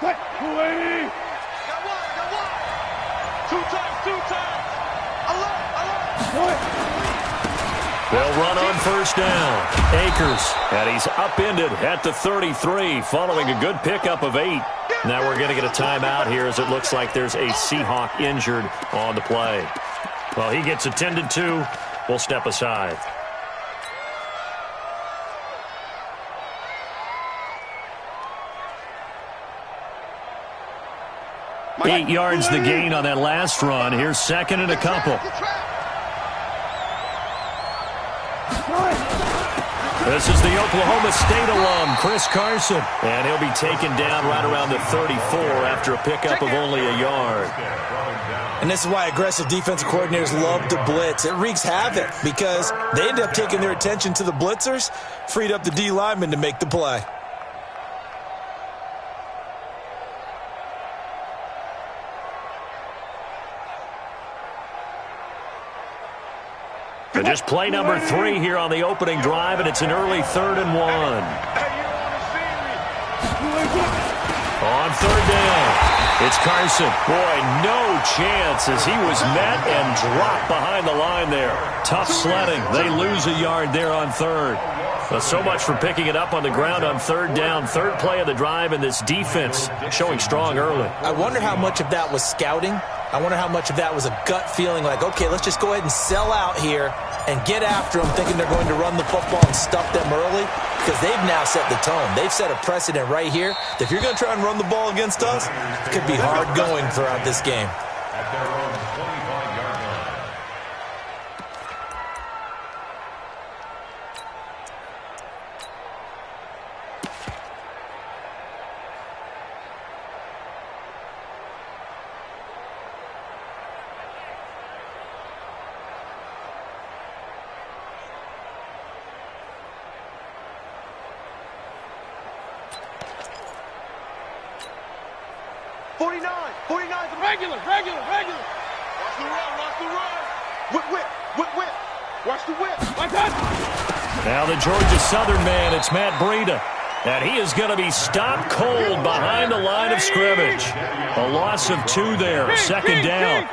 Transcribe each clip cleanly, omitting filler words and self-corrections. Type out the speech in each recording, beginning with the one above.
280. Got one. Two times. Alert. They'll run on first down. Akers, and he's upended at the 33 following a good pickup of 8. Now we're going to get a timeout here as it looks like there's a Seahawk injured on the play. Well, he gets attended to. We'll step aside. Eight yards the gain on that last run. Here's second and a couple. This is the Oklahoma State alum, Chris Carson. And he'll be taken down right around the 34 after a pickup of only a yard. And this is why aggressive defensive coordinators love to blitz. It wreaks havoc because they end up taking their attention to the blitzers, freed up the D lineman to make the play. So just play number 3 here on the opening drive, and it's an early 3rd and 1. On third down, it's Carson. Boy, no chance as he was met and dropped behind the line there. Tough sledding. They lose a yard there on third. Well, so much for picking it up on the ground on third down. Third play of the drive, and this defense showing strong early. I wonder how much of that was scouting. I wonder how much of that was a gut feeling like, okay, let's just go ahead and sell out here and get after them, thinking they're going to run the football and stuff them early, because they've now set the tone. They've set a precedent right here. If you're going to try and run the ball against us, it could be hard going throughout this game. Regular. Watch the run. Whip. Watch the whip. Like that. Now the Georgia Southern man, it's Matt Breida. And he is going to be stopped cold behind the line of scrimmage. A loss of 2 there, second down.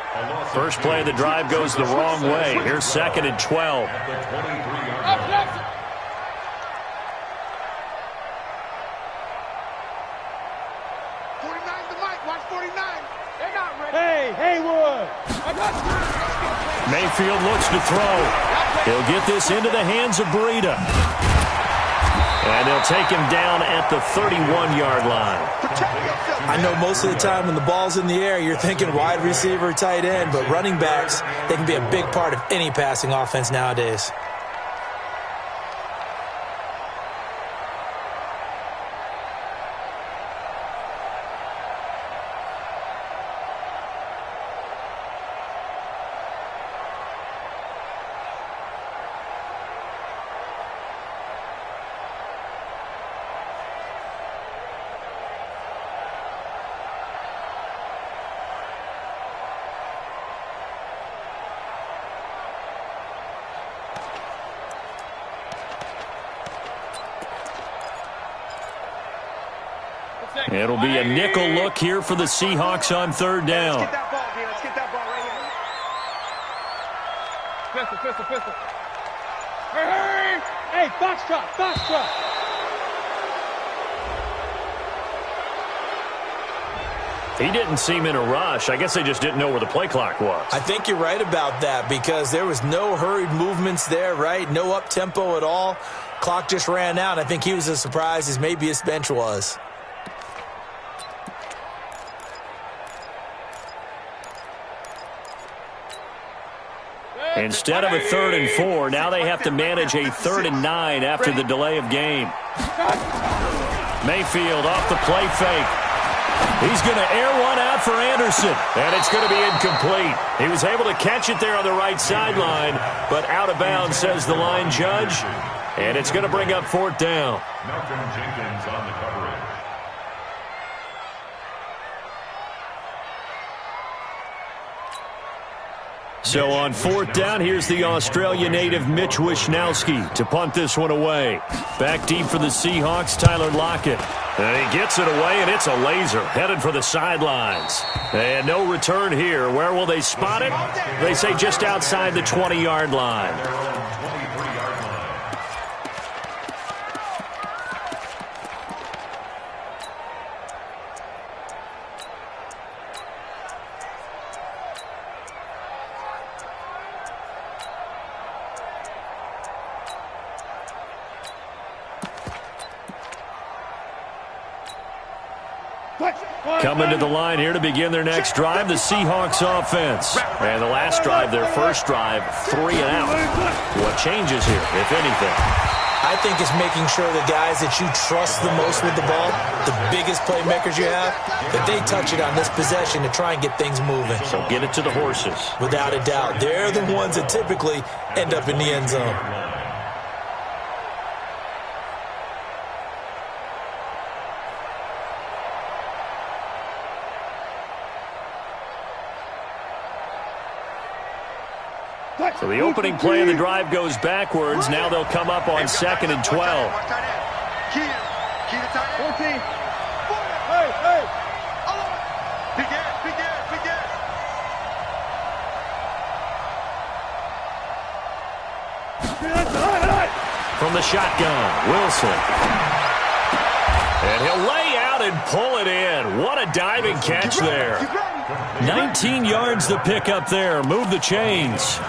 First play of the drive goes the wrong way. Here's second and 12. Mayfield looks to throw. He'll get this into the hands of Breida. And they'll take him down at the 31-yard line. I know most of the time when the ball's in the air, you're thinking wide receiver, tight end, but running backs, they can be a big part of any passing offense nowadays. It'll be a nickel look here for the Seahawks on third down. Let's get that ball, man. Let's get that ball right here. Pistol. Hey! Hey, foxtrot. He didn't seem in a rush. I guess they just didn't know where the play clock was. I think you're right about that because there was no hurried movements there, right? No up-tempo at all. Clock just ran out. I think he was as surprised as maybe his bench was. Instead of a 3rd and 4, now they have to manage a 3rd and 9 after the delay of game. Mayfield off the play fake. He's going to air one out for Anderson, and it's going to be incomplete. He was able to catch it there on the right sideline, but out of bounds, says the line judge, and it's going to bring up 4th down. Malcolm Jenkins on the coverage. So on 4th down, here's the Australia native Mitch Wishnowsky to punt this one away. Back deep for the Seahawks, Tyler Lockett. And he gets it away, and it's a laser headed for the sidelines. And no return here. Where will they spot it? They say just outside the 20-yard line. Coming to the line here to begin their next drive, the Seahawks offense. And the last drive, their first drive, 3 and out. What changes here, if anything? I think it's making sure the guys that you trust the most with the ball, the biggest playmakers you have, that they touch it on this possession to try and get things moving. So get it to the horses. Without a doubt. They're the ones that typically end up in the end zone. So the opening play of the drive goes backwards. Now they'll come up on 2nd and 12. Key to tight end. 14. Hey. Big ass. From the shotgun, Wilson. And he'll lay out and pull it in. What a diving catch there. 19 yards to pick up there. Move the chains.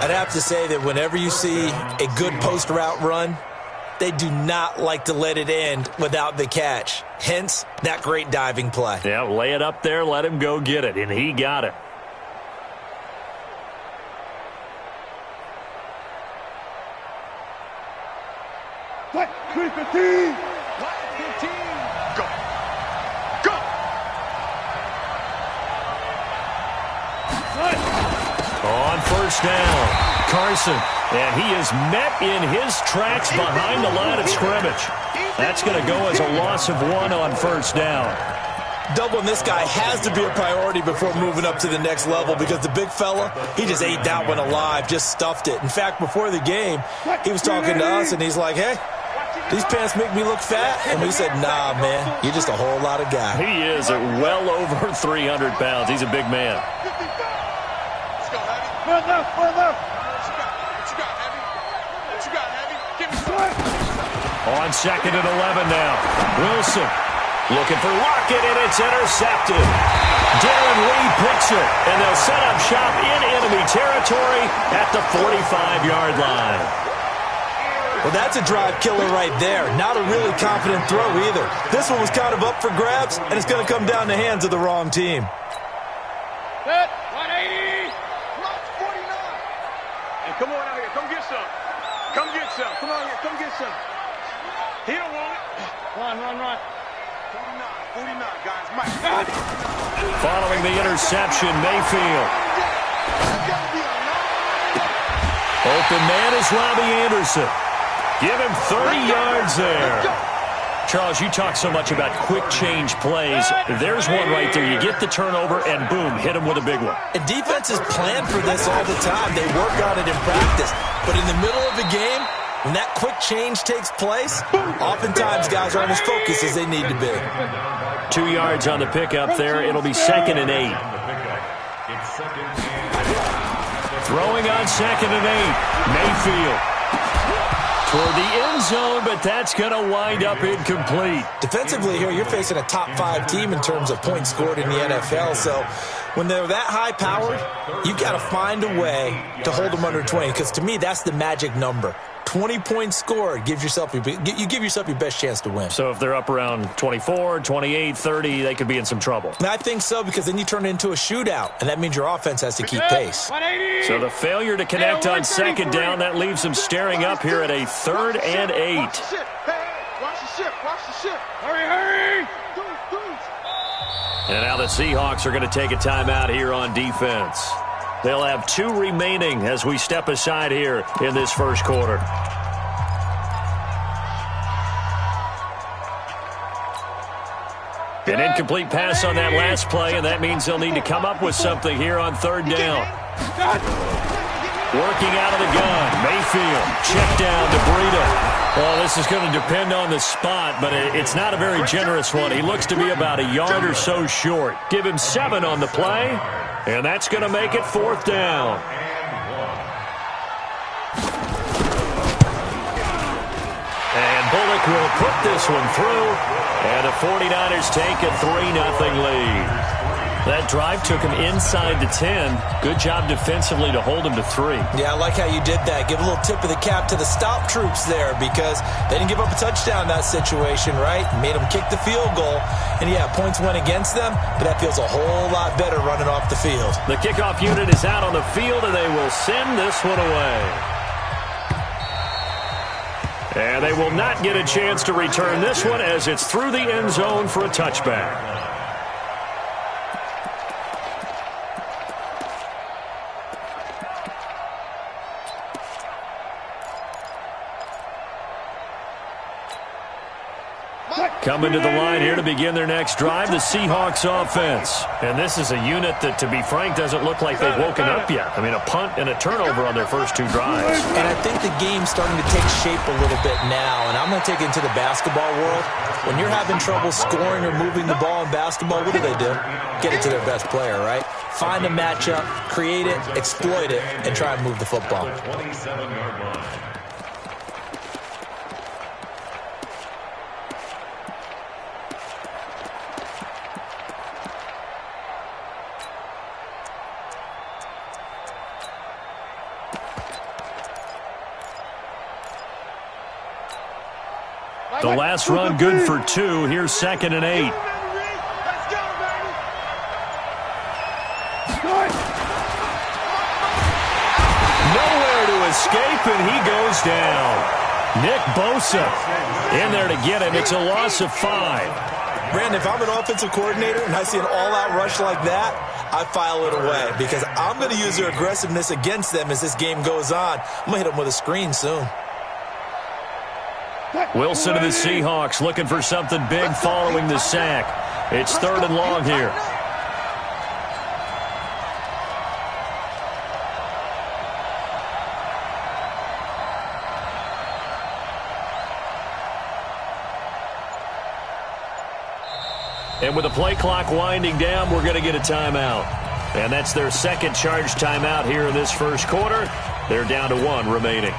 I'd have to say that whenever you see a good post route run, they do not like to let it end without the catch. Hence, that great diving play. Yeah, lay it up there, let him go get it, and he got it. What? 315. Go. On first down, Carson, and he is met in his tracks behind the line of scrimmage. That's going to go as a loss of 1 on first down. Doubling this guy has to be a priority before moving up to the next level because the big fella, he just ate that one alive, just stuffed it. In fact, before the game, he was talking to us, and he's like, hey, these pants make me look fat. And we said, nah, man, you're just a whole lot of guy. He is at well over 300 pounds. He's a big man. What you got, Heavy? Give me some. On 2nd and 11 now. Wilson looking for Lockett, and it's intercepted. Darren Lee picks it, and they'll set up shop in enemy territory at the 45-yard line. Well, that's a drive killer right there. Not a really confident throw either. This one was kind of up for grabs, and it's going to come down the hands of the wrong team. Set. 180. Lock 49. Hey, come on out here. Come get some. Come on here. Come get some. He don't want it. Run. 49, guys. Mike. Following the interception, Mayfield. Open man is Robbie Anderson. Give him 30 yards there. Charles, you talk so much about quick change plays. There's one right there. You get the turnover, and boom, hit him with a big one. And defenses plan for this all the time. They work on it in practice. But in the middle of the game, when that quick change takes place, oftentimes guys aren't as focused as they need to be. 2 yards on the pickup there. It'll be 2nd and 8. Throwing on 2nd and 8. Mayfield. Toward the end zone, but that's going to wind up incomplete. Defensively here, you're facing a top-5 team in terms of points scored in the NFL. So when they're that high-powered, you got to find a way to hold them under 20. Because to me, that's the magic number. 20 points scored gives yourself you give yourself your best chance to win. So if they're up around 24, 28, 30, they could be in some trouble. And I think so, because then you turn it into a shootout, and that means your offense has to keep pace. 180. So the failure to connect on 2nd down, that leaves them staring up here at a 3rd and 8. Watch the ship. Hurry. And now the Seahawks are going to take a timeout here on defense. They'll have 2 remaining as we step aside here in this first quarter. An incomplete pass on that last play, and that means they'll need to come up with something here on 3rd down. Working out of the gun, Mayfield, check down to Breida. Well, this is going to depend on the spot, but it's not a very generous one. He looks to be about a yard or so short. Give him 7 on the play, and that's going to make it 4th down. And Bullock will put this one through, and the 49ers take a 3-0 lead. That drive took him inside the 10. Good job defensively to hold him to 3. Yeah, I like how you did that. Give a little tip of the cap to the stop troops there because they didn't give up a touchdown in that situation, right? Made them kick the field goal. And, yeah, points went against them, but that feels a whole lot better running off the field. The kickoff unit is out on the field, and they will send this one away. And they will not get a chance to return this one as it's through the end zone for a touchback. Coming to the line here to begin their next drive, the Seahawks offense. And this is a unit that, to be frank, doesn't look like they've woken up yet. I mean, a punt and a turnover on their first 2 drives. And I think the game's starting to take shape a little bit now. And I'm going to take it into the basketball world. When you're having trouble scoring or moving the ball in basketball, what do? Get it to their best player, right? Find a matchup, create it, exploit it, and try and move the football. 27-yard line. The last run good for 2. Here's 2nd and 8. Nowhere to escape, and he goes down. Nick Bosa in there to get him. It's a loss of 5. Brandon, if I'm an offensive coordinator and I see an all-out rush like that, I file it away because I'm going to use their aggressiveness against them as this game goes on. I'm going to hit them with a screen soon. Wilson of the Seahawks looking for something big following the sack. It's 3rd and long here. And with the play clock winding down, we're going to get a timeout. And that's their 2nd charge timeout here in this first quarter. They're down to 1 remaining.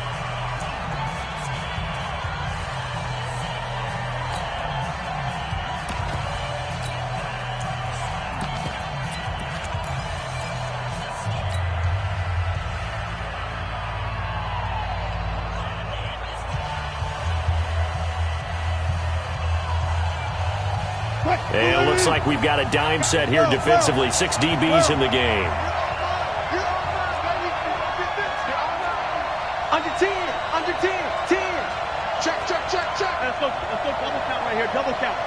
And it looks like we've got a dime set here defensively. 6 DBs in the game. Under 10, under 10, 10. Check. Let's go double count right here, double count.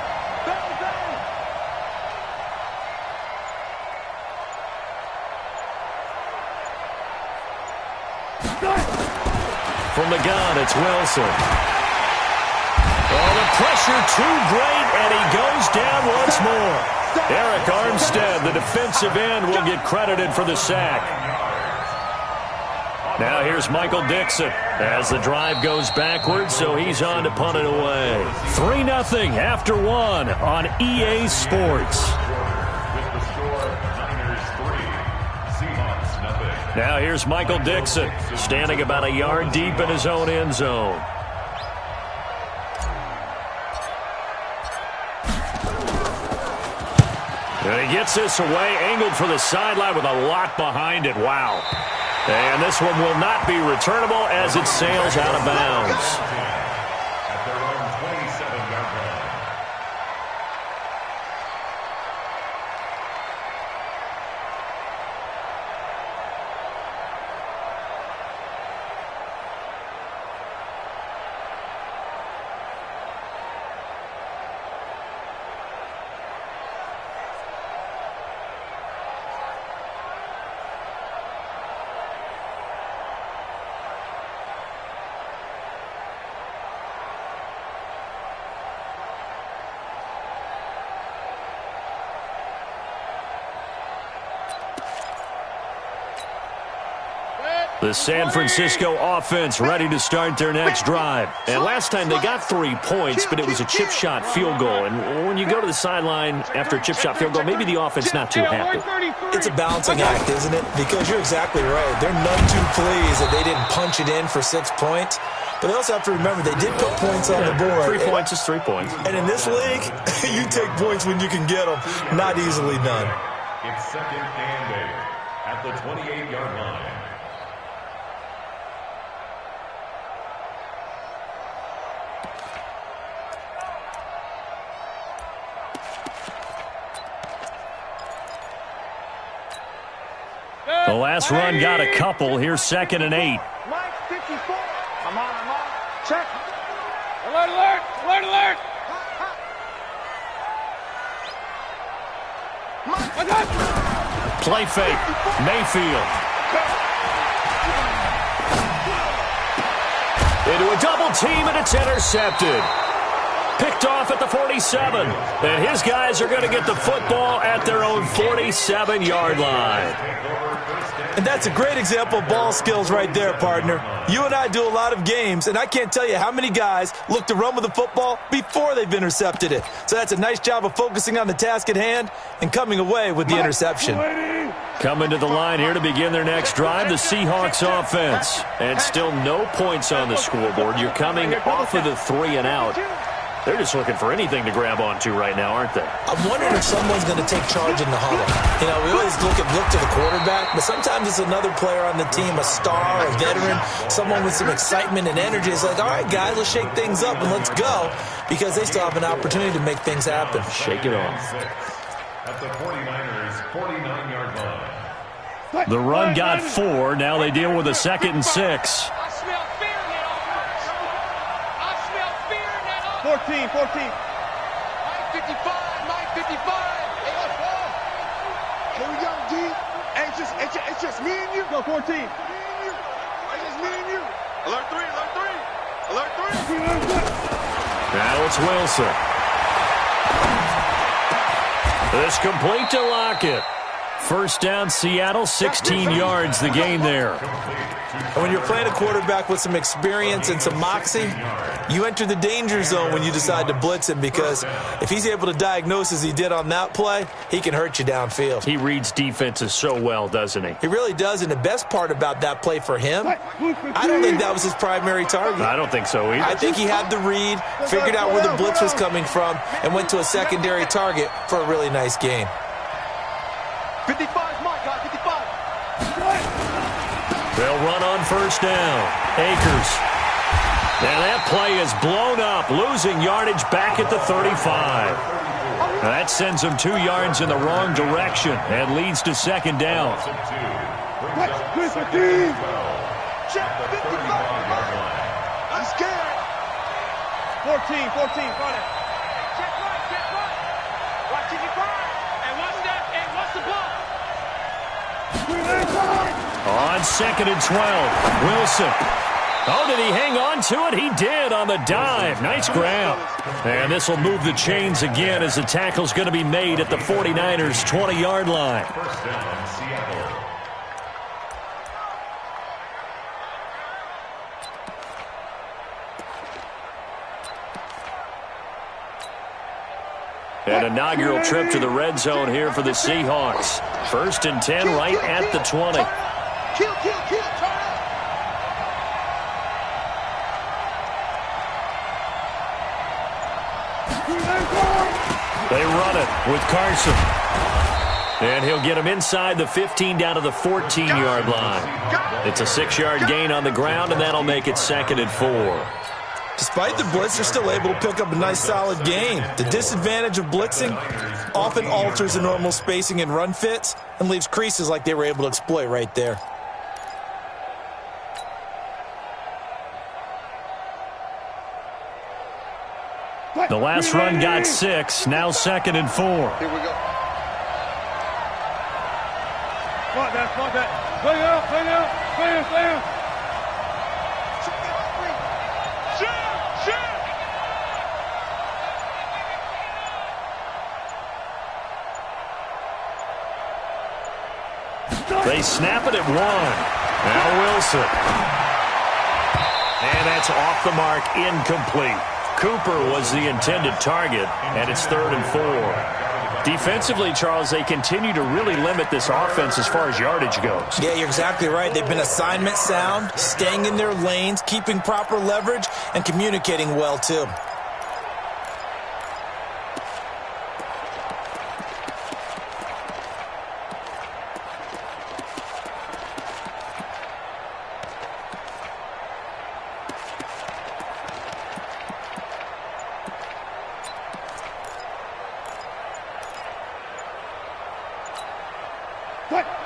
From the gun, it's Wilson. Oh, the pressure too great, and he goes down once more. Eric Armstead, the defensive end, will get credited for the sack. Now here's Michael Dixon as the drive goes backwards, so he's on to punt it away. 3-0 after 1 on EA Sports. With the score, Niners 3, Seahawks nothing. Now here's Michael Dixon, standing about a yard deep in his own end zone. And he gets this away, angled for the sideline with a lot behind it. Wow. And this one will not be returnable as it sails out of bounds. At their own 27-yard line. The San Francisco offense ready to start their next drive. And last time they got 3 points, but it was a chip shot field goal. And when you go to the sideline after a chip shot field goal, maybe the offense not too happy. It's a balancing act, isn't it? Because you're exactly right. They're none too pleased that they didn't punch it in for 6 points. But they also have to remember they did put points on the board. 3 points is 3 points. And in this league, you take points when you can get them. Not easily done. It's 2nd and 8 at the 28-yard line. The last run got a couple. Here's 2nd and 8. Mike 54. I'm on. Check. Alert, alert, alert, alert. Play fake. Mayfield. Into a double team, and it's intercepted. Picked off at the 47. And his guys are going to get the football at their own 47-yard line. And that's a great example of ball skills right there, partner. You and I do a lot of games, and I can't tell you how many guys look to run with the football before they've intercepted it. So that's a nice job of focusing on the task at hand and coming away with the interception. Coming to the line here to begin their next drive, the Seahawks offense. And still no points on the scoreboard. You're coming off of the 3 and out. They're just looking for anything to grab onto right now, aren't they? I'm wondering if someone's going to take charge in the huddle. You know, we always look to the quarterback, but sometimes it's another player on the team, a star, a veteran, someone with some excitement and energy. It's like, all right, guys, let's shake things up and let's go, because they still have an opportunity to make things happen. Shake it off. At the 49ers' 49-yard line. The run got 4. Now they deal with a 2nd and 6. 14. Mike 55. Mike 55. Hey, let's go. Here we go, D. Hey, it's just me and you. Go 14. Me and you. It's just me and you. Alert 3. Alert 3. Alert 3. Now it's Wilson. This complete to Lockett. First down, Seattle, 16 yards the gain there. And when you're playing a quarterback with some experience and some moxie, you enter the danger zone when you decide to blitz him, because if he's able to diagnose as he did on that play, he can hurt you downfield. He reads defenses so well, doesn't he? He really does, and the best part about that play for him, I don't think that was his primary target. I don't think so either. I think he had the read, figured out where the blitz was coming from, and went to a secondary target for a really nice gain. 55, Mike, 55. They'll run on first down. Akers. And that play is blown up, losing yardage back at the 35. That sends him 2 yards in the wrong direction and leads to 2nd down. Check 55. I'm scared. 14, run it. Check right. Watch it, and watch that, and watch the ball. On 2nd and 12, Wilson. Oh, did he hang on to it? He did on the dive. Nice grab. And this will move the chains again as the tackle's going to be made at the 49ers' 20-yard line. First down, Seattle. An inaugural trip to the red zone here for the Seahawks. 1st and 10 right at the 20. Kill, turn up. They run it with Carson. And he'll get him inside the 15 down to the 14-yard line. It's a 6-yard gain on the ground, and that'll make it 2nd and 4. Despite the blitz, they're still able to pick up a nice, solid gain. The disadvantage of blitzing often alters the normal spacing and run fits and leaves creases like they were able to exploit right there. The last run got 6, now 2nd and 4. Here we go. Come on, that. Play out. They snap it at 1. Now Wilson. And that's off the mark, incomplete. Cooper was the intended target, and it's 3rd and 4. Defensively, Charles, they continue to really limit this offense as far as yardage goes. Yeah, you're exactly right. They've been assignment sound, staying in their lanes, keeping proper leverage, and communicating well, too.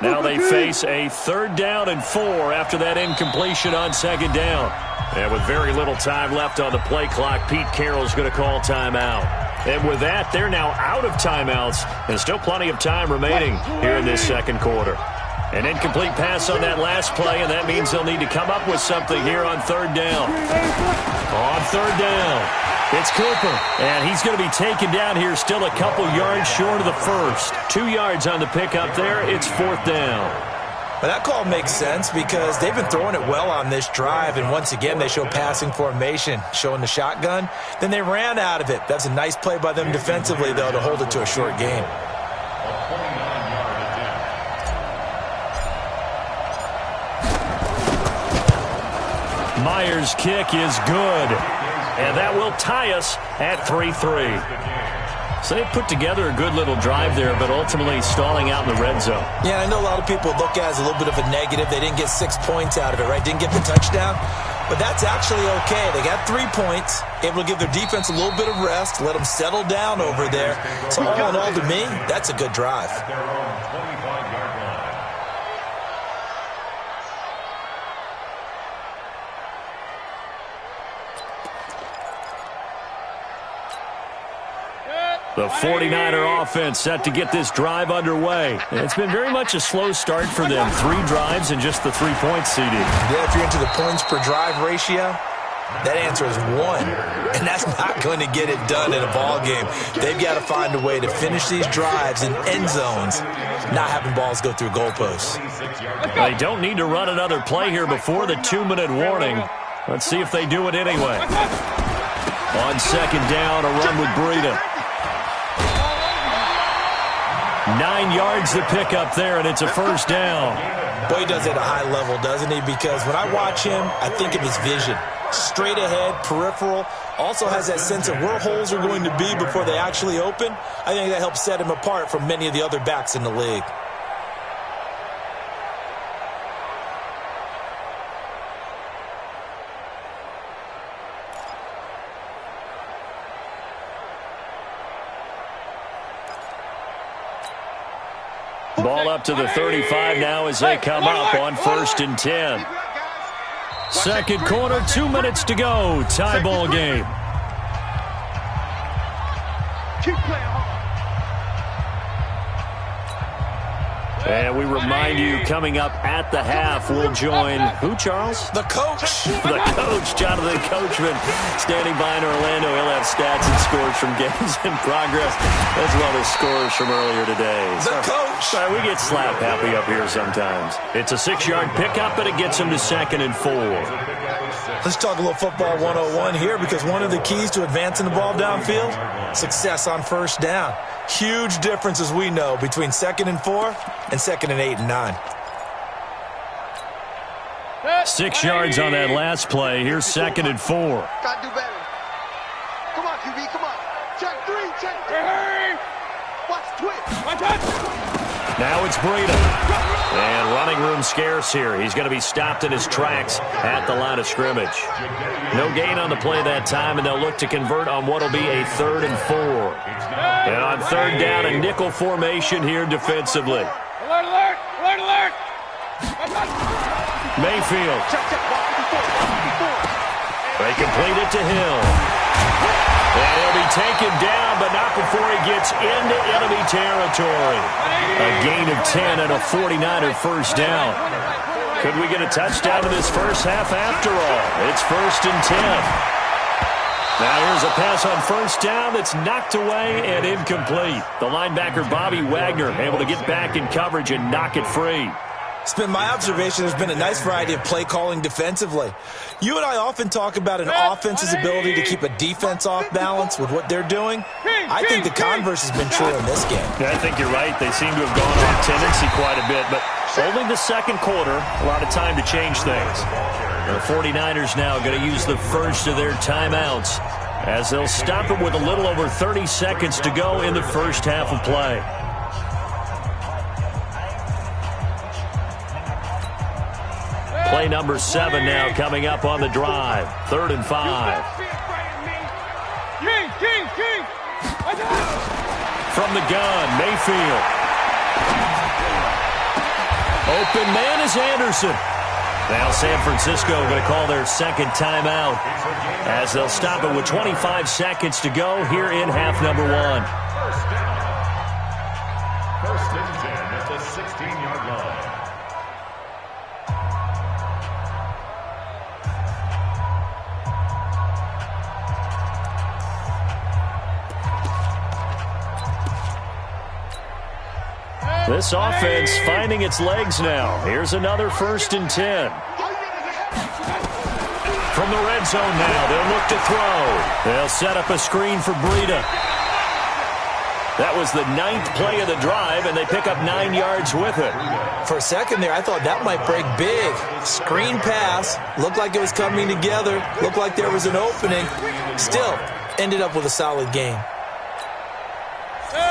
Now they face a 3rd down and 4 after that incompletion on 2nd down. And with very little time left on the play clock, Pete Carroll's going to call timeout. And with that, they're now out of timeouts, and still plenty of time remaining here in this 2nd quarter. An incomplete pass on that last play, and that means they'll need to come up with something here on 3rd down. On 3rd down, it's Cooper, and he's going to be taken down here still a couple yards short of the first. 2 yards on the pickup there. It's 4th down. But that call makes sense because they've been throwing it well on this drive, and once again they show passing formation, showing the shotgun. Then they ran out of it. That's a nice play by them defensively, though, to hold it to a short gain. Myers' kick is good, and that will tie us at 3-3. So they put together a good little drive there, but ultimately stalling out in the red zone. Yeah, I know a lot of people look at it as a little bit of a negative. They didn't get 6 points out of it, right? Didn't get the touchdown. But that's actually okay. They got 3 points, able to give their defense a little bit of rest, let them settle down over there. So all in all, to me, that's a good drive. The 49er offense set to get this drive underway. It's been very much a slow start for them. 3 drives and just the 3 points seeded. Yeah, if you're into the points per drive ratio, that answer is 1. And that's not going to get it done in a ball game. They've got to find a way to finish these drives in end zones, not having balls go through goalposts. They don't need to run another play here before the 2-minute warning. Let's see if they do it anyway. On 2nd down, a run with Breida. 9 yards to pick up there, and it's a 1st down. Boy, he does it at a high level, doesn't he? Because when I watch him, I think of his vision. Straight ahead, peripheral. Also has that sense of where holes are going to be before they actually open. I think that helps set him apart from many of the other backs in the league. Ball up to the 35 now as they come up on 1st and 10. 2nd quarter, 2 minutes to go. Tie ball game. Keep playing hard. And we remind you, coming up at the half, we'll join who, Charles? The coach. The coach, Jonathan Coachman, standing by in Orlando. He'll have stats and scores from games in progress, as well as scores from earlier today. The coach. Sorry, we get slap happy up here sometimes. It's a 6-yard pickup, but it gets him to 2nd and 4. Let's talk a little football 101 here, because one of the keys to advancing the ball downfield, success on 1st down. Huge difference, as we know, between 2nd and 4 and 2nd and 8 and 9. 6 yards on that last play. Here's 2nd and 4. Gotta do better. Come on, QB, come on. Check 3, check 3. Hurry! Watch twitch. Watch out! Now it's Breida. And running room scarce here. He's going to be stopped in his tracks at the line of scrimmage. No gain on the play that time, and they'll look to convert on what will be a 3rd and 4. And on 3rd down, a nickel formation here defensively. Alert, alert! Alert, alert! Mayfield. They complete it to Hill. And he'll be taken down, but not before he gets into enemy territory. A gain of 10 and a 49er 1st down. Could we get a touchdown in this first half after all? It's 1st and 10. Now here's a pass on 1st down that's knocked away and incomplete. The linebacker, Bobby Wagner, able to get back in coverage and knock it free. It's been my observation there's been a nice variety of play calling defensively. You and I often talk about an offense's ability to keep a defense off balance with what they're doing. I think the converse has been true in this game. Yeah, I think you're right. They seem to have gone off tendency quite a bit, but only the second quarter, a lot of time to change things. The 49ers now going to use the first of their timeouts as they'll stop it with a little over 30 seconds to go in the first half of play. Play number 7 now coming up on the drive. 3rd and 5. From the gun, Mayfield. Open man is Anderson. Now San Francisco going to call their second timeout as they'll stop it with 25 seconds to go here in half number 1. First and 10 at the 16-yard line. This offense finding its legs now. Here's another 1st and 10. From the red zone now, they'll look to throw. They'll set up a screen for Breida. That was the 9th play of the drive, and they pick up 9 yards with it. For a second there, I thought that might break big. Screen pass. Looked like it was coming together. Looked like there was an opening. Still, ended up with a solid game.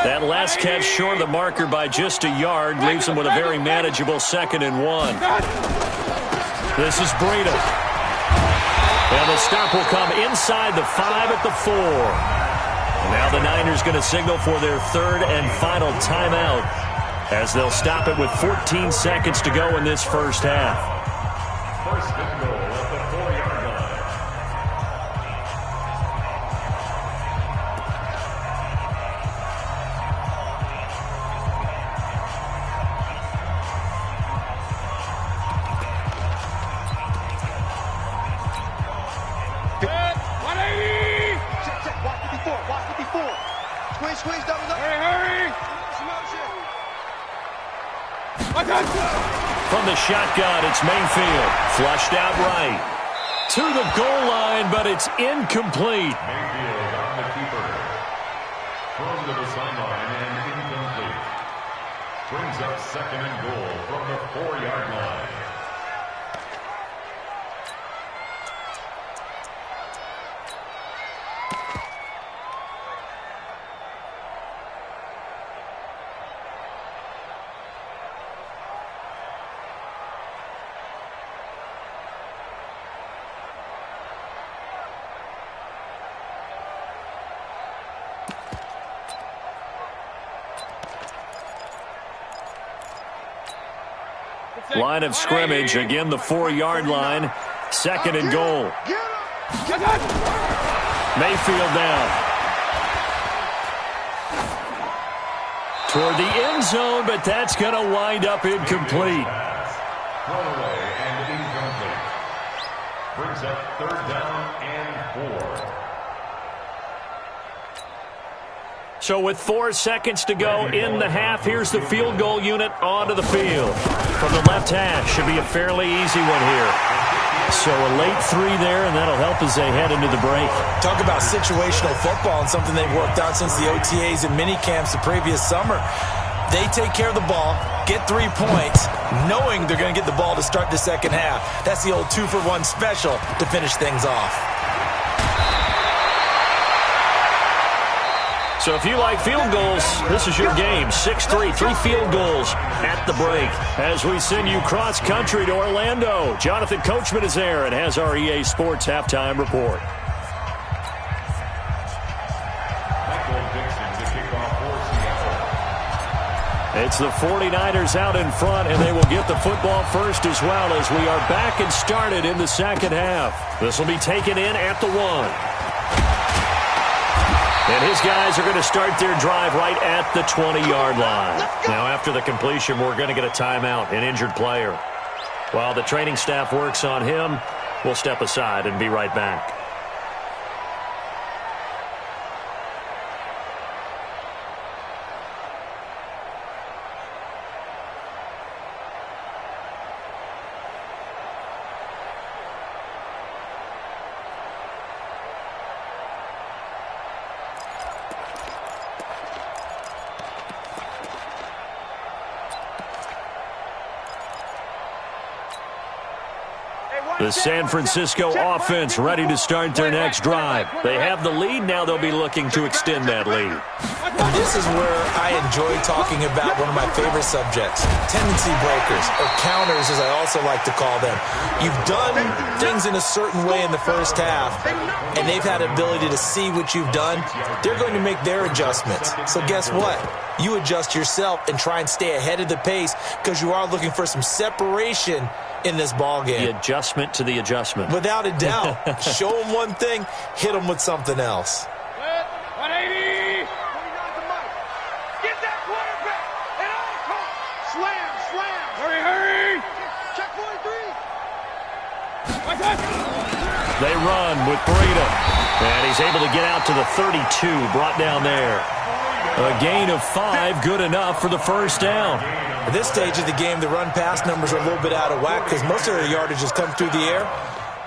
That last catch short of the marker by just a yard leaves them with a very manageable 2nd and 1. This is Breida. And the stop will come inside the 5 at the 4. And now the Niners going to signal for their 3rd and final timeout as they'll stop it with 14 seconds to go in this first half. First and goal at the 4-yard line. Squeeze, double up. Hurry. From the shotgun, it's Mayfield. Flushed out right. To the goal line, but it's incomplete. Mayfield on the keeper. Thrown to the sideline and incomplete. Brings up 2nd and goal from the 4-yard line. Line of scrimmage, again the 4-yard line. 2nd and goal. Mayfield down. Toward the end zone, but that's going to wind up incomplete. Thrown away and incomplete. Brings up 3rd down and 4. So with 4 seconds to go in the half, here's the field goal unit onto the field. From the left hash, should be a fairly easy one here. So a late 3 there, and that'll help as they head into the break. Talk about situational football and something they've worked out since the OTAs and mini camps the previous summer. They take care of the ball, get 3 points, knowing they're going to get the ball to start the second half. That's the old 2-for-1 special to finish things off. So if you like field goals, this is your game. 6-3, 3 field goals at the break. As we send you cross-country to Orlando, Jonathan Coachman is there and has our EA Sports halftime report. It's the 49ers out in front, and they will get the football first as well as we are back and started in the second half. This will be taken in at the 1. And his guys are going to start their drive right at the 20-yard line. Now, after the completion, we're going to get a timeout, an injured player. While the training staff works on him, we'll step aside and be right back. The San Francisco offense ready to start their next drive. They have the lead. Now they'll be looking to extend that lead. And this is where I enjoy talking about one of my favorite subjects, tendency breakers, or counters as I also like to call them. You've done things in a certain way in the first half, and they've had the ability to see what you've done. They're going to make their adjustments. So guess what? You adjust yourself and try and stay ahead of the pace because you are looking for some separation in this ball game. The adjustment to the adjustment. Without a doubt. Show them one thing, hit them with something else. 180. Get that quarterback. And all slam, slam. Hurry, hurry. Check 43. They run with Breida. And he's able to get out to the 32, brought down there. A gain of 5, good enough for the first down. At this stage of the game, the run-pass numbers are a little bit out of whack because most of their yardage has come through the air.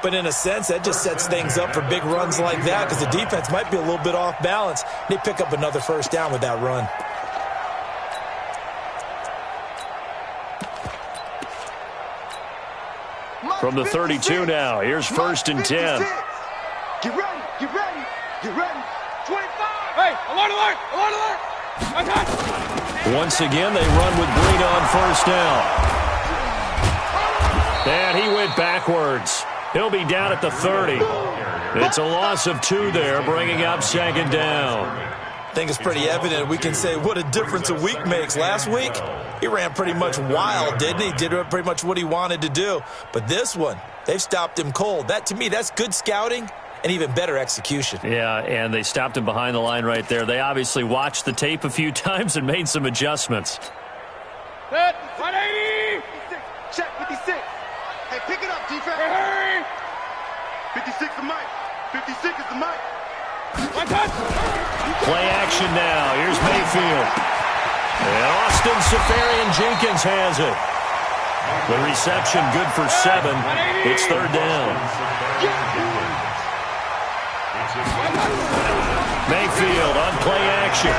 But in a sense, that just sets things up for big runs like that because the defense might be a little bit off balance. They pick up another first down with that run. From the 32 now, here's 1st and 10. Get ready, get ready, get ready. 25. Hey, alert, alert, alert, alert. Once again, they run with Breida on first down. And he went backwards. He'll be down at the 30. It's a loss of 2 there, bringing up 2nd down. I think it's pretty evident. We can say what a difference a week makes. Last week, he ran pretty much wild, didn't he? Did pretty much what he wanted to do. But this one, they've stopped him cold. That, to me, that's good scouting and even better execution. Yeah, and they stopped him behind the line right there. They obviously watched the tape a few times and made some adjustments. Set, 180. 56. Check, 56. Hey, pick it up, defense. Hey, 56 the mic. 56 is the mic. Play action now. Here's Mayfield. And Austin Seferian-Jenkins has it. The reception good for 7. It's 3rd down. Mayfield on play action.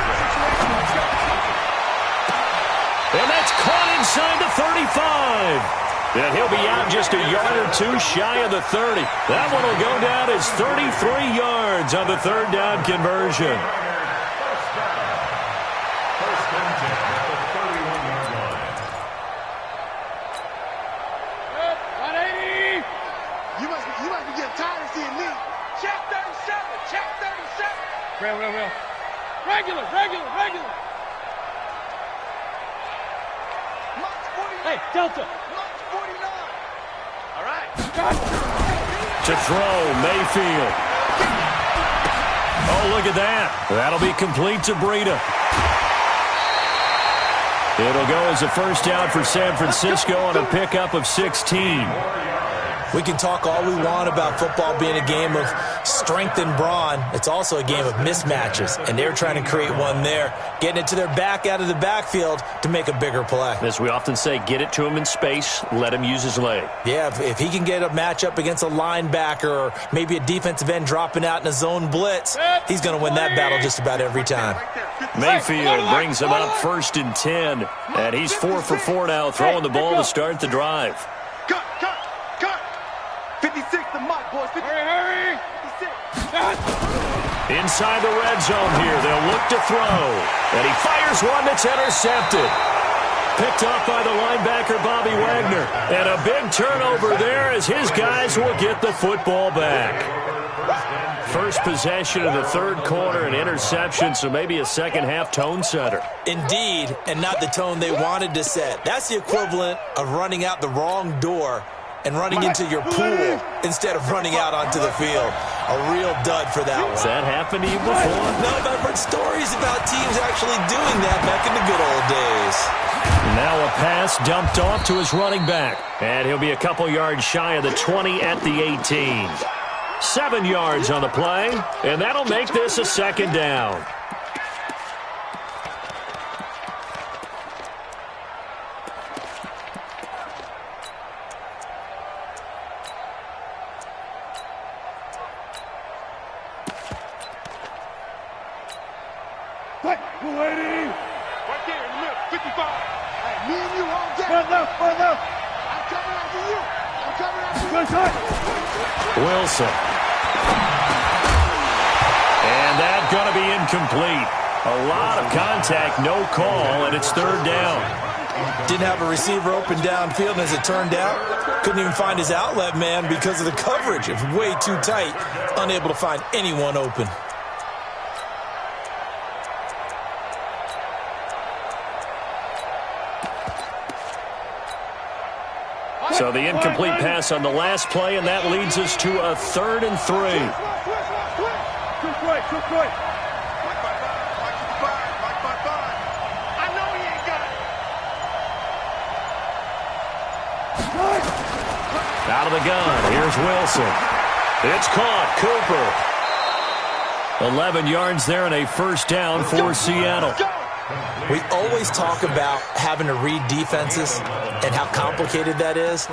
And that's caught inside the 35. And he'll be out just a yard or 2 shy of the 30. That one will go down as 33 yards on the 3rd down conversion. First and 10 at the 31-yard line. 180. You must be getting tired of seeing me. Check 37. Check 37. Real. Regular. Hey, Delta. 49. All right. To throw, Mayfield. Oh, look at that. That'll be complete to Breida. It'll go as a first down for San Francisco on a pickup of 16. We can talk all we want about football being a game of strength and brawn. It's also a game of mismatches, and they're trying to create one there, getting it to their back out of the backfield to make a bigger play. As we often say, get it to him in space, let him use his leg. Yeah, if he can get a matchup against a linebacker or maybe a defensive end dropping out in a zone blitz, he's going to win that battle just about every time. Mayfield brings him up 1st and 10, and he's 4 for 4 now, throwing the ball to start the drive. Cut. 56 the mic, boys. Hurry. 56. Inside the red zone here, they'll look to throw. And he fires one that's intercepted. Picked off by the linebacker, Bobby Wagner. And a big turnover there as his guys will get the football back. First possession of the 3rd quarter, an interception, so maybe a second-half tone setter. Indeed, and not the tone they wanted to set. That's the equivalent of running out the wrong door and running into your pool instead of running out onto the field. A real dud for that one. Has that happened to you before? No, but I've heard stories about teams actually doing that back in the good old days. Now a pass dumped off to his running back. And he'll be a couple yards shy of the 20 at the 18. 7 yards on the play, and that'll make this a 2nd down. Right, 280. Right there in the middle, 55. Hey, me and you all day. Left. I'm coming after you. Wilson. And that's going to be incomplete. A lot of contact, no call, and it's third down. Didn't have a receiver open downfield, and as it turned out, couldn't even find his outlet man because of the coverage. It was way too tight, unable to find anyone open. So the incomplete pass on the last play, and that leads us to a 3rd and 3. Out of the gun, here's Wilson. It's caught, Cooper. 11 yards there and a first down for Seattle. We always talk about having to read defenses and how complicated that is.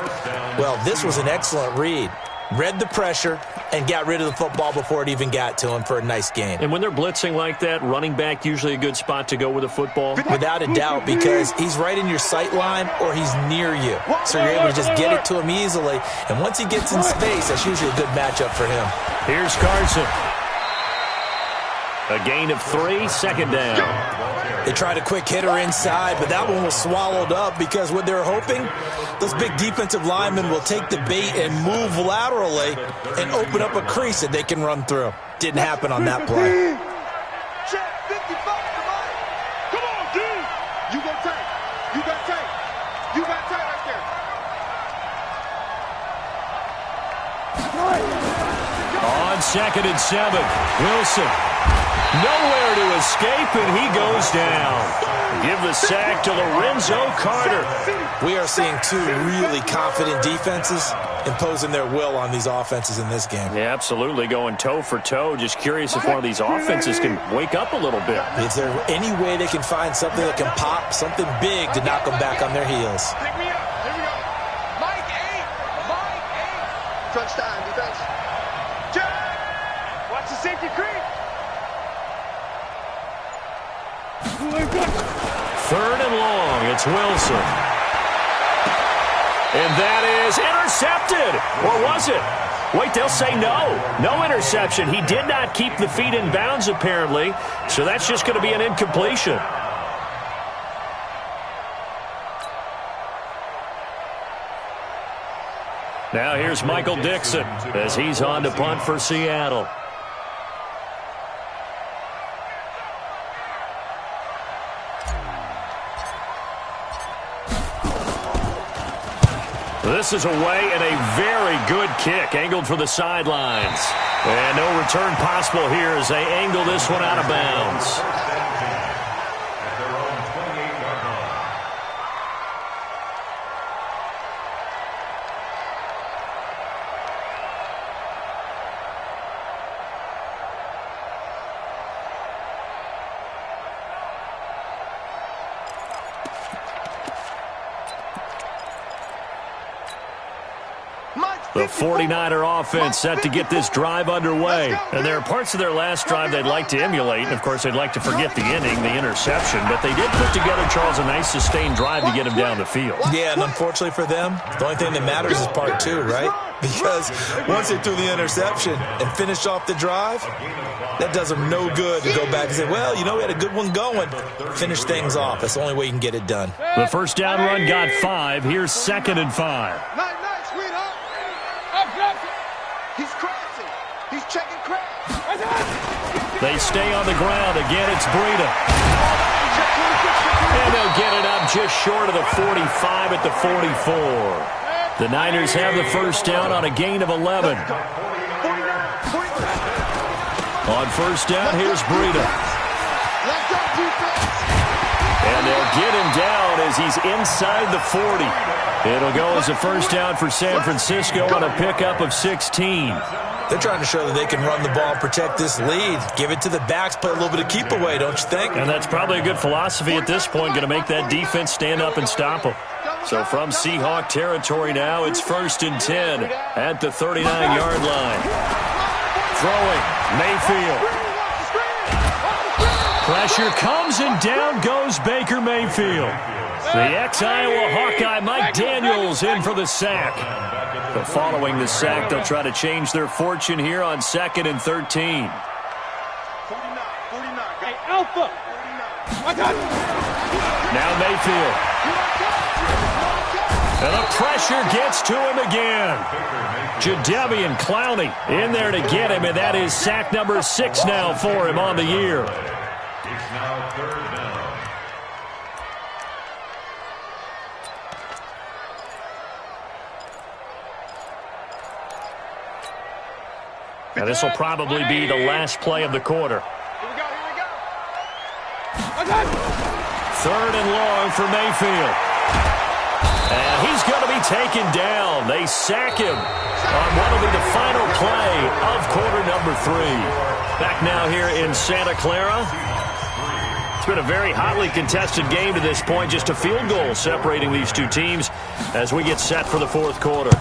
Well, this was an excellent read. Read the pressure and got rid of the football before it even got to him for a nice game. And when they're blitzing like that, running back usually a good spot to go with the football? Without a doubt, because he's right in your sight line or he's near you. So you're able to just get it to him easily. And once he gets in space, that's usually a good matchup for him. Here's Carson. A gain of 3, second down. They tried a quick hitter inside, but that one was swallowed up because what they're hoping, those big defensive linemen will take the bait and move laterally and open up a crease that they can run through. Didn't happen on that play. Come on, dude. You got tight. You got tight. You got tight right there. On 2nd and 7, Wilson. Nowhere to escape, and he goes down. Give the sack to Lorenzo Carter. We are seeing two really confident defenses imposing their will on these offenses in this game. Yeah, absolutely, going toe for toe. Just curious if one of these offenses can wake up a little bit. Is there any way they can find something that can pop, something big to knock them back on their heels? Pick me up. Here we go. Mike 8. Mike 8. Touchdown, defense. Watch the safety creep. 3rd and long, it's Wilson. And that is intercepted. Or was it? Wait, they'll say no. No interception. He did not keep the feet in bounds, apparently. So that's just going to be an incompletion. Now here's Michael Dixon as he's on to punt for Seattle. This is away and a very good kick, angled for the sidelines. And no return possible here as they angle this one out of bounds. The 49er offense set to get this drive underway. And there are parts of their last drive they'd like to emulate. And, of course, they'd like to forget the inning, the interception. But they did put together, Charles, a nice sustained drive to get him down the field. Yeah, and unfortunately for them, the only thing that matters is part 2, right? Because once they threw the interception and finished off the drive, that does them no good to go back and say, well, you know, we had a good one going. Finish things off. That's the only way you can get it done. The first down run got 5. Here's 2nd and 5. Nice, sweetheart. He's crashing. He's checking crash. They stay on the ground. Again, it's Breida. And they'll get it up just short of the 45 at the 44. The Niners have the first down on a gain of 11. On first down, here's Breida. And they'll get him down as he's inside the 40. It'll go as a first down for San Francisco on a pickup of 16. They're trying to show that they can run the ball and protect this lead. Give it to the backs, play a little bit of keep away, don't you think? And that's probably a good philosophy at this point, going to make that defense stand up and stop them. So from Seahawk territory now, it's 1st and 10 at the 39-yard line. Throwing, Mayfield. Pressure comes and down goes Baker Mayfield. The ex-Iowa Hawkeye Mike Daniels in for the sack. But following the sack, they'll try to change their fortune here on 2nd and 13. 49. Hey, Alpha. Now Mayfield. And the pressure gets to him again. Jadeveon Clowney in there to get him, and that is sack number 6 now for him on the year. It's now 3rd down. Now this will probably be the last play of the quarter. Here we go. 3rd and long for Mayfield. And he's going to be taken down. They sack him on what will be the final play of quarter number 3. Back now here in Santa Clara. It's been a very hotly contested game to this point. Just a field goal separating these two teams as we get set for the 4th quarter.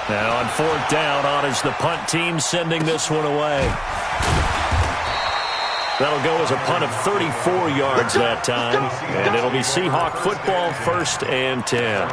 Now on 4th down, on is the punt team sending this one away. That'll go as a punt of 34 yards that time. And it'll be Seahawk football, 1st and 10.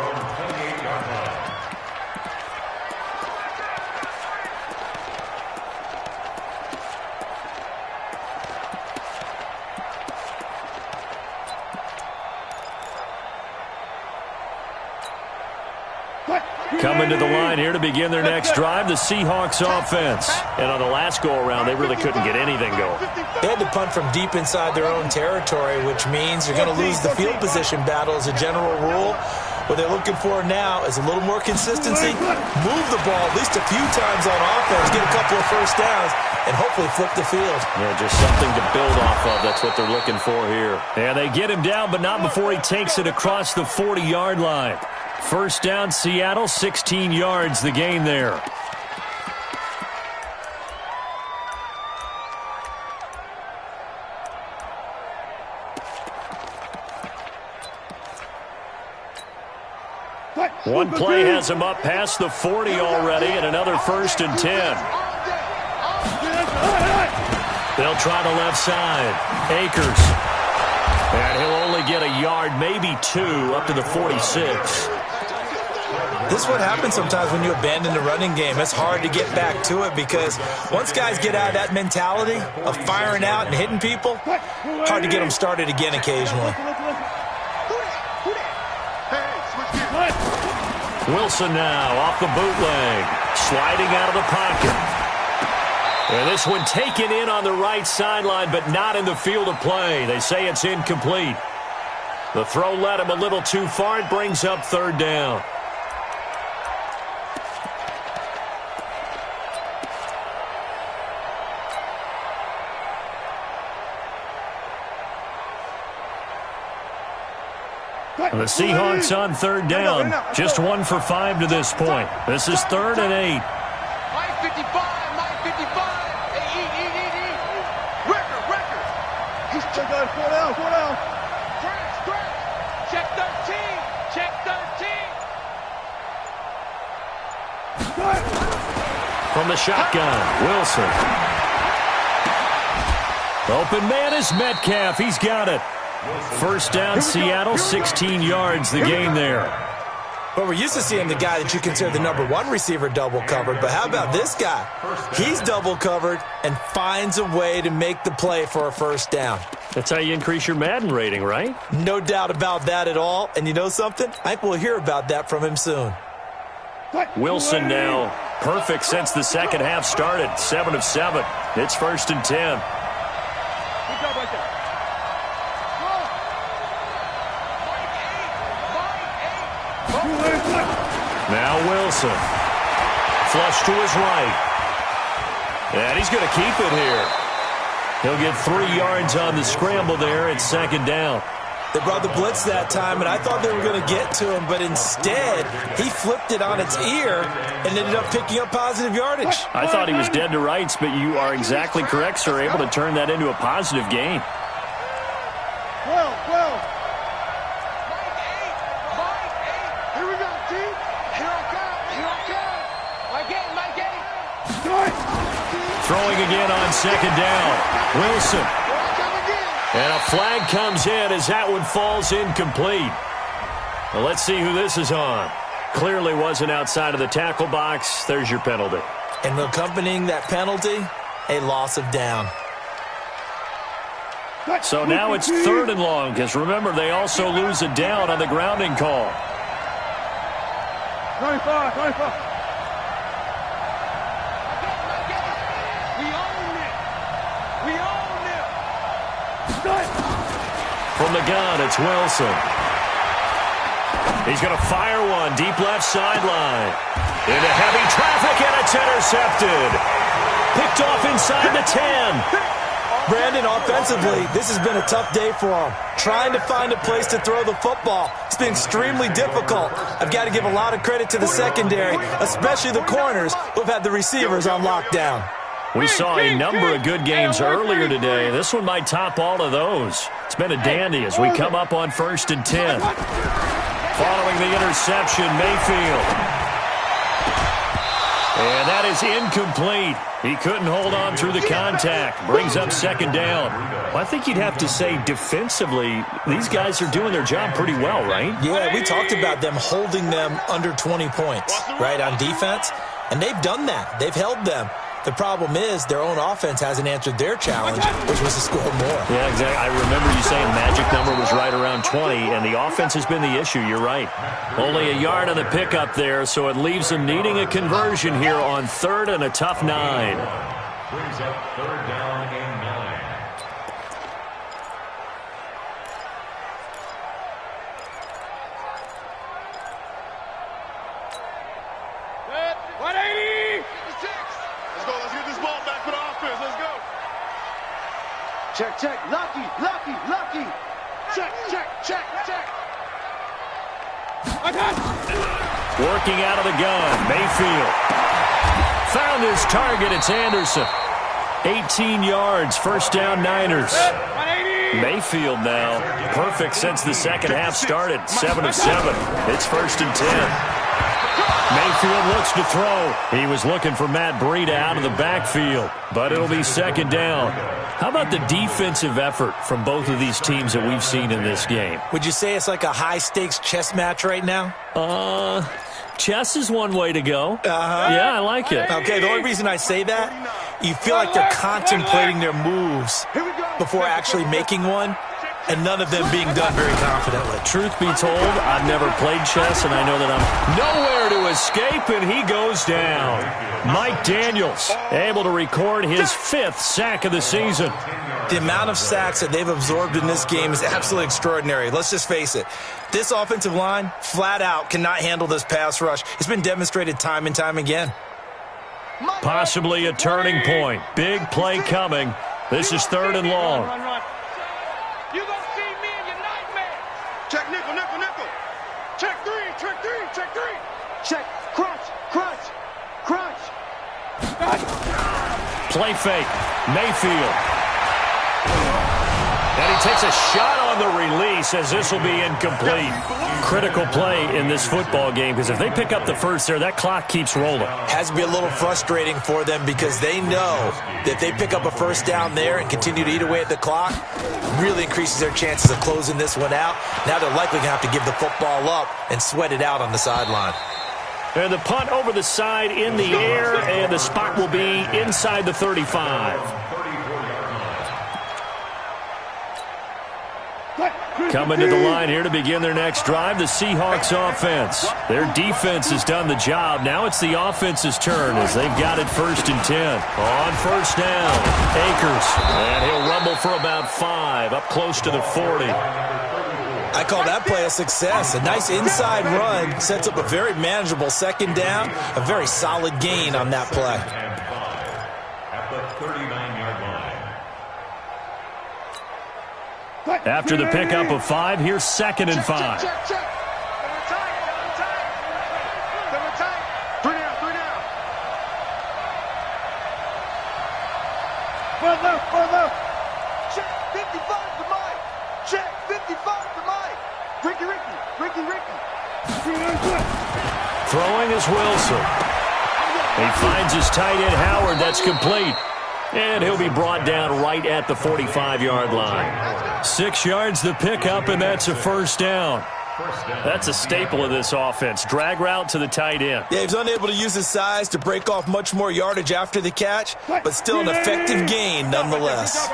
Coming to the line here to begin their next drive, the Seahawks offense. And on the last go-around, they really couldn't get anything going. They had to punt from deep inside their own territory, which means you're going to lose the field position battle as a general rule. What they're looking for now is a little more consistency, move the ball at least a few times on offense, get a couple of first downs, and hopefully flip the field. Yeah, just something to build off of. That's what they're looking for here. And they get him down, but not before he takes it across the 40-yard line. 1st down, Seattle, 16 yards the gain there. One play has him up past the 40 already, and another 1st and 10. They'll try the left side. Akers. And he'll only get a yard, maybe 2, up to the 46. This is what happens sometimes when you abandon the running game. It's hard to get back to it because once guys get out of that mentality of firing out and hitting people, hard to get them started again occasionally. Wilson now off the bootleg, sliding out of the pocket. And this one taken in on the right sideline, but not in the field of play. They say it's incomplete. The throw led him a little too far. It brings up 3rd down. And the Seahawks on 3rd down. Just 1 for 5 to this point. This is 3rd and 8. Mike 55. Hey, Record. He's check down. 4 down. Stretch. Check 13. From the shotgun, Wilson. Open man is Metcalf. He's got it. 1st down, Seattle, 16 yards the gain there. Well, we're used to seeing the guy that you consider the number 1 receiver double covered, but how about this guy? He's double covered and finds a way to make the play for a 1st down. That's how you increase your Madden rating, right? No doubt about that at all. And you know something? I think we'll hear about that from him soon. Wilson now perfect since the second half started. 7 of 7. It's 1st and 10. Good job right there. Now Wilson. Flush to his right. And he's going to keep it here. He'll get 3 yards on the scramble there. It's 2nd down. They brought the blitz that time, and I thought they were going to get to him, but instead, he flipped it on its ear and ended up picking up positive yardage. I thought he was dead to rights, but you are exactly correct, sir. Able to turn that into a positive gain. Well. Here we go, team. Here I come. My game. Start. Throwing again on 2nd down. Wilson. And a flag comes in as that one falls incomplete. Well, let's see who this is on. Clearly wasn't outside of the tackle box. There's your penalty. And accompanying that penalty, a loss of down. So now it's 3rd and long, because remember, they also lose a down on the grounding call. 25. We own it. From the gun, it's Wilson. He's going to fire one, deep left sideline. Into heavy traffic, and it's intercepted. Picked off inside the 10. Brandon, offensively, this has been a tough day for him. Trying to find a place to throw the football. It's been extremely difficult. I've got to give a lot of credit to the secondary, especially the corners who have had the receivers on lockdown. We saw a number of good games earlier today. This one might top all of those. It's been a dandy as we come up on 1st and 10. Following the interception, Mayfield. And that is incomplete. He couldn't hold on through the contact. Brings up 2nd down. Well, I think you'd have to say defensively, these guys are doing their job pretty well, right? Yeah, we talked about them holding them under 20 points, right, on defense. And they've done that. They've held them. The problem is their own offense hasn't answered their challenge, which was to score more. Yeah, exactly. I remember you saying the magic number was right around 20, and the offense has been the issue. You're right. Only a yard on the pickup there, so it leaves them needing a conversion here on 3rd and a tough 9. Brings up 3rd down and 9. Good. 180. Let's get this ball back for the offense. Let's go. Check. Lucky. Check. Working out of the gun, Mayfield. Found his target, it's Anderson. 18 yards, 1st down Niners. Mayfield now, perfect since the second half started, 7 of 7. It's 1st and 10. Mayfield looks to throw. He was looking for Matt Breida out of the backfield, but it'll be 2nd down. How about the defensive effort from both of these teams that we've seen in this game? Would you say it's like a high-stakes chess match right now? Chess is one way to go. Yeah, I like it. Okay, the only reason I say that, you feel like they're contemplating their moves before actually making one, and none of them being done very confidently. Truth be told, I've never played chess, and I know that I'm nowhere to escape, and he goes down. Mike Daniels able to record his 5th sack of the season. The amount of sacks that they've absorbed in this game is absolutely extraordinary. Let's just face it. This offensive line, flat out, cannot handle this pass rush. It's been demonstrated time and time again. Possibly a turning point. Big play coming. This is 3rd and long. You gonna see me in your nightmare. Check nickel. Check 3. Check crunch. Play fake. Mayfield. And he takes a shot on the release as this will be incomplete. Critical play in this football game because if they pick up the first there, that clock keeps rolling. Has to be a little frustrating for them because they know that if they pick up a 1st down there and continue to eat away at the clock, really increases their chances of closing this one out. Now they're likely going to have to give the football up and sweat it out on the sideline. And the punt over the side in the air, and the spot will be inside the 35. Coming to the line here to begin their next drive, the Seahawks offense. Their defense has done the job. Now it's the offense's turn as they've got it 1st and 10. On 1st down, Akers. And he'll rumble for about 5, up close to the 40. I call that play a success. A nice inside run sets up a very manageable 2nd down. A very solid gain on that play. At the 39-yard line. After the pickup of 5, here's 2nd and 5. Check. They're tight. 3 down. Far left. Check 55 to Mike. Check 55 to Mike. Ricky. Throwing is Wilson. He finds his tight end Howard. That's complete. And he'll be brought down right at the 45-yard line. 6 yards the pickup, and that's a first down. That's a staple of this offense. Drag route to the tight end. Yeah, he's unable to use his size to break off much more yardage after the catch, but still an effective gain nonetheless.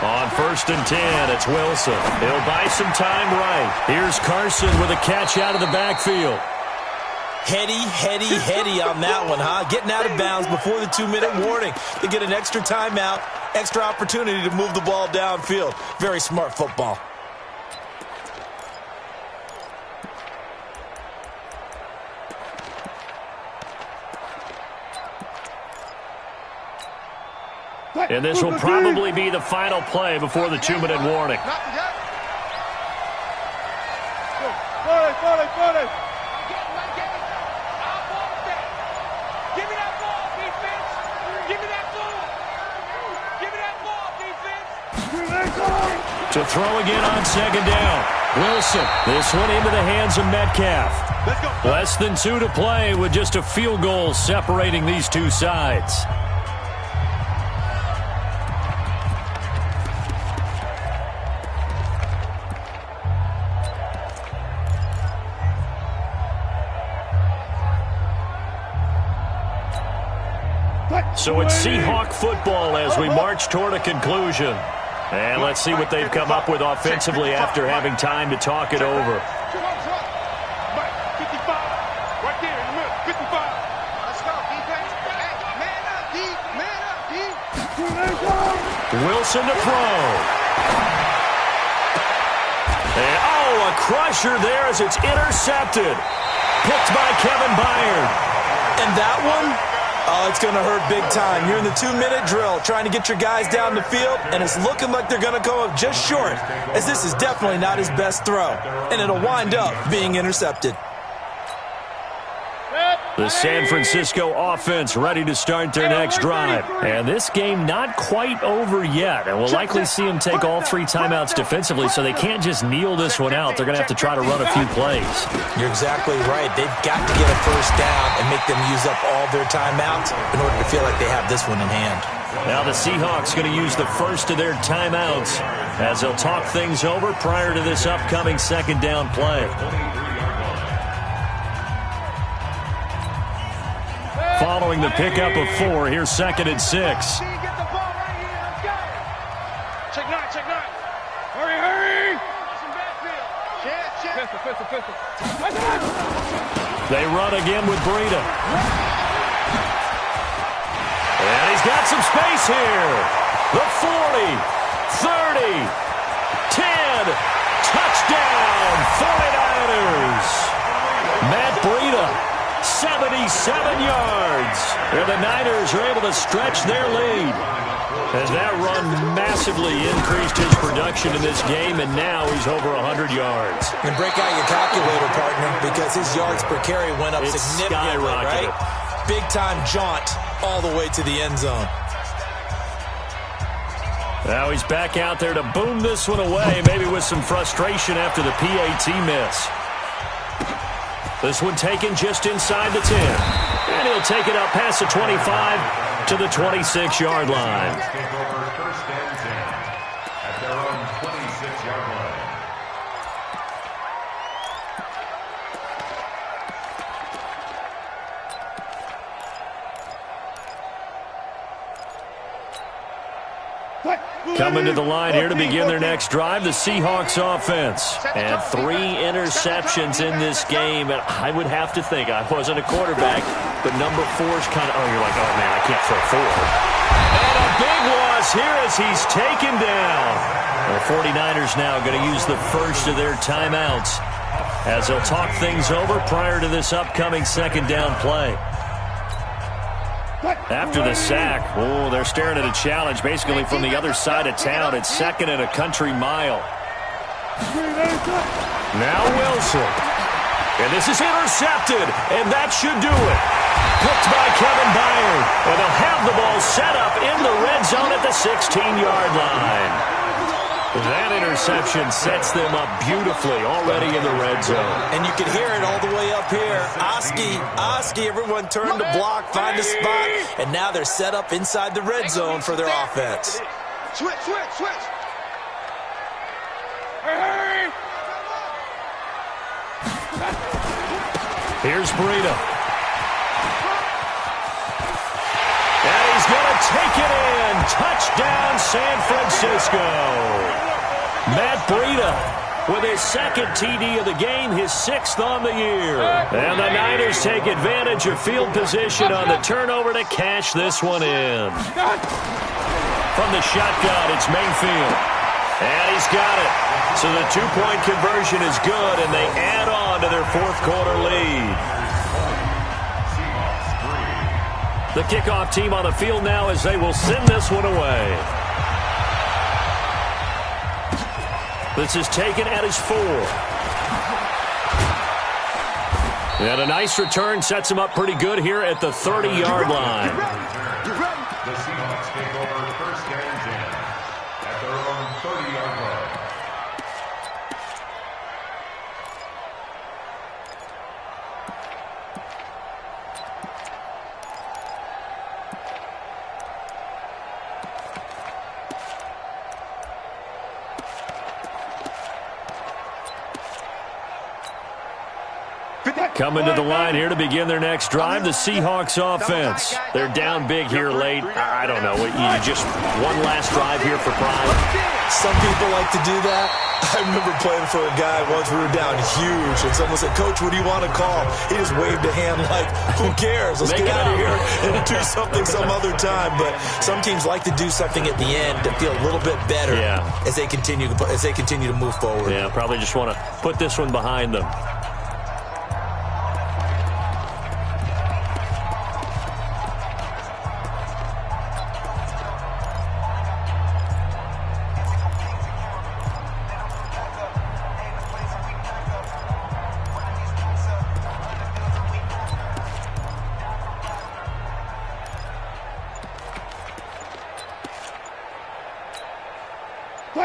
On 1st and 10, it's Wilson. He'll buy some time right. Here's Carson with a catch out of the backfield. Heady on that one, huh? Getting out of bounds before the 2-minute warning. They get an extra timeout, extra opportunity to move the ball downfield. Very smart football. And this will probably be the final play before the 2-minute warning. To throw again on 2nd down. Wilson, this one into the hands of Metcalf. Less than 2 to play with just a field goal separating these two sides. So it's Seahawk football as we march toward a conclusion. And let's see what they've come up with offensively after having time to talk it over. 55. Right there in the middle. 55. Let's go, defense. Hey, man up, D. Man up, D. Wilson to throw. And, a crusher there as it's intercepted. Picked by Kevin Byard. And that one? Oh, it's going to hurt big time. You're in the 2-minute drill trying to get your guys down the field, and it's looking like they're going to come up just short, as this is definitely not his best throw, and it'll wind up being intercepted. The San Francisco offense ready to start their next drive. And this game not quite over yet. And we'll likely see them take all 3 timeouts defensively, so they can't just kneel this one out. They're going to have to try to run a few plays. You're exactly right. They've got to get a first down and make them use up all their timeouts in order to feel like they have this one in hand. Now the Seahawks going to use the first of their timeouts as they'll talk things over prior to this upcoming 2nd down play. Following the pickup of 4, here's 2nd and 6. Get the ball right here. Let's go. Check 9. Hurry. Pistol. They run again with Breida. And he's got some space here. The 40, 30, 10. Touchdown, 49ers. Matt Breida. 77 yards. And the Niners are able to stretch their lead. As that run massively increased his production in this game, and now he's over 100 yards. And break out your calculator, partner, because his yards per carry went up significantly, right? Big-time jaunt all the way to the end zone. Now he's back out there to boom this one away, maybe with some frustration after the PAT miss. This one taken just inside the 10. And he'll take it up past the 25 to the 26-yard line. First and 10 at their own 26-yard line. Coming to the line here to begin their next drive, the Seahawks offense. And 3 interceptions in this game. And I would have to think, I wasn't a quarterback, but number 4's kind of, you're like, oh, man, I can't throw 4. And a big loss here as he's taken down. The 49ers now going to use the first of their timeouts as they'll talk things over prior to this upcoming 2nd down play. After the sack, they're staring at a challenge basically from the other side of town. It's 2nd and a country mile. Now Wilson. And this is intercepted, and that should do it. Picked by Kevin Byard. And they'll have the ball set up in the red zone at the 16-yard line. That interception sets them up beautifully already in the red zone. And you can hear it all the way up here. Oski, everyone turn to block, find a spot, and now they're set up inside the red zone for their offense. Switch. Hey! Here's Breida. And he's going to take it in. Touchdown, San Francisco. Matt Breida with his second TD of the game, his 6th on the year. And the Niners take advantage of field position on the turnover to cash this one in. From the shotgun, it's Mayfield. And he's got it. So the 2-point conversion is good, and they add on to their 4th quarter lead. The kickoff team on the field now as they will send this one away. This is taken at his 4. And a nice return sets him up pretty good here at the 30-yard line. The Seahawks take over 1st and 10 at their own 30-yard line. Coming to the line here to begin their next drive, the Seahawks offense. They're down big here late. I don't know. You just one last drive here for pride. Some people like to do that. I remember playing for a guy once. We were down huge, and someone said, "Coach, what do you want to call?" He just waved a hand like, "Who cares? Let's get out of here and do something some other time." But some teams like to do something at the end to feel a little bit better as they continue to move forward. Yeah, probably just want to put this one behind them.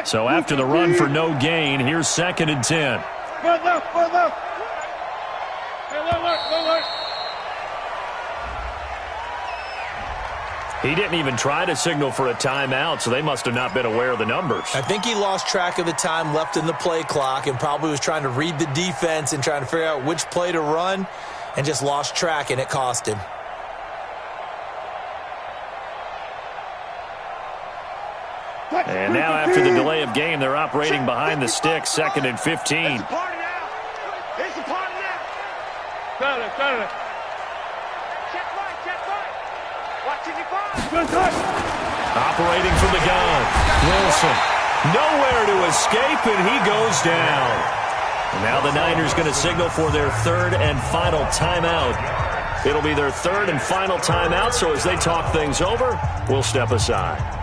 So after the run for no gain, here's 2nd and 10. He didn't even try to signal for a timeout, so they must have not been aware of the numbers. I think he lost track of the time left in the play clock and probably was trying to read the defense and trying to figure out which play to run and just lost track, and it cost him. And now after the delay of game, they're operating behind the stick, 2nd and 15. It's a party now. It's a party now. Got it. Check right. Watch it, Operating from the gun. Wilson, nowhere to escape, and he goes down. And now the Niners going to signal for their 3rd and final timeout. It'll be their 3rd and final timeout, so as they talk things over, we'll step aside.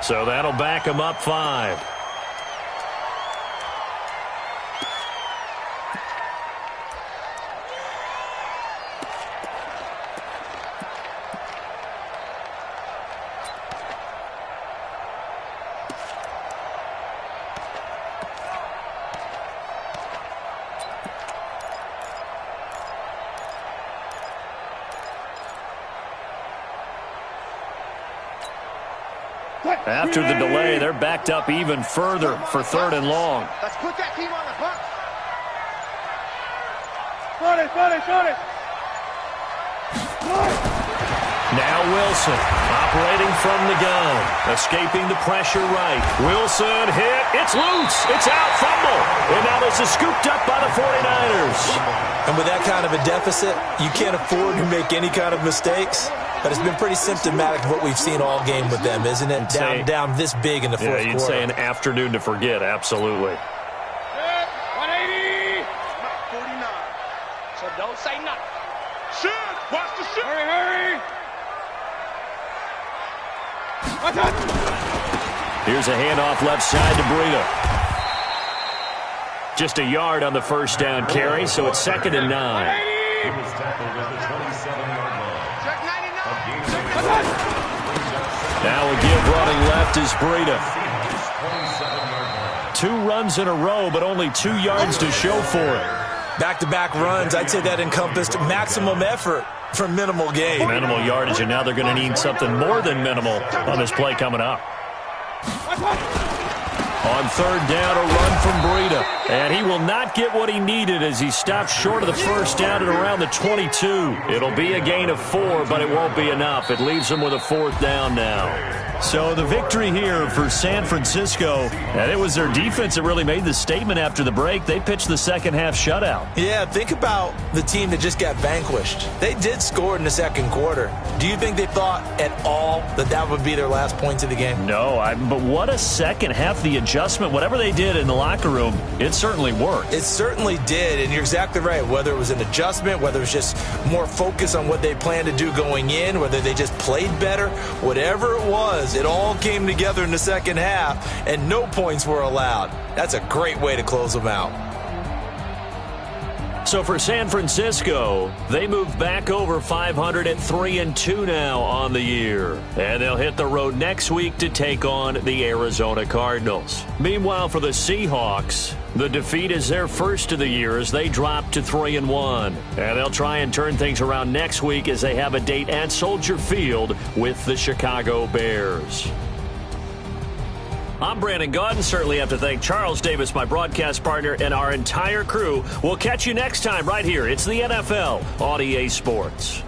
So that'll back him up 5. After the delay, they're backed up even further for 3rd and long. Let's put that team on the box. Now Wilson, operating from the gun, escaping the pressure right. Wilson hit. It's loose. It's out. Fumble. And now this is scooped up by the 49ers. And with that kind of a deficit, you can't afford to make any kind of mistakes. But it's been pretty symptomatic of what we've seen all game with them, isn't it? Down this big in the fourth quarter. Yeah, you'd say an afternoon to forget. Absolutely. 180. 49. So don't say nothing. Shoot. Watch the shoot. Hurry. Here's a handoff left side to Breida. Just a yard on the first down carry, so it's 2nd and 9. He was tackled at the 27-yard line. Check 99. Now a give running left is Breida. 2 runs in a row, but only 2 yards to show for it. Back-to-back runs, I'd say that encompassed maximum effort for minimal gain. Minimal yardage, and now they're going to need something more than minimal on this play coming up. On 3rd down, a run from Breida. And he will not get what he needed as he stopped short of the first down at around the 22. It'll be a gain of 4, but it won't be enough. It leaves him with a 4th down now. So the victory here for San Francisco, and it was their defense that really made the statement after the break. They pitched the second-half shutout. Yeah, think about the team that just got vanquished. They did score in the second quarter. Do you think they thought at all that that would be their last points of the game? No, but what a second half. The adjustment, whatever they did in the locker room, it certainly worked. It certainly did, and you're exactly right. Whether it was an adjustment, whether it was just more focus on what they planned to do going in, whether they just played better, whatever it was, it all came together in the second half, and no points were allowed. That's a great way to close them out. So for San Francisco, they move back over 500 at 3-2 now on the year. And they'll hit the road next week to take on the Arizona Cardinals. Meanwhile, for the Seahawks, the defeat is their first of the year as they drop to 3-1. And they'll try and turn things around next week as they have a date at Soldier Field with the Chicago Bears. I'm Brandon Gaudin. Certainly have to thank Charles Davis, my broadcast partner, and our entire crew. We'll catch you next time right here. It's the NFL on EA Sports.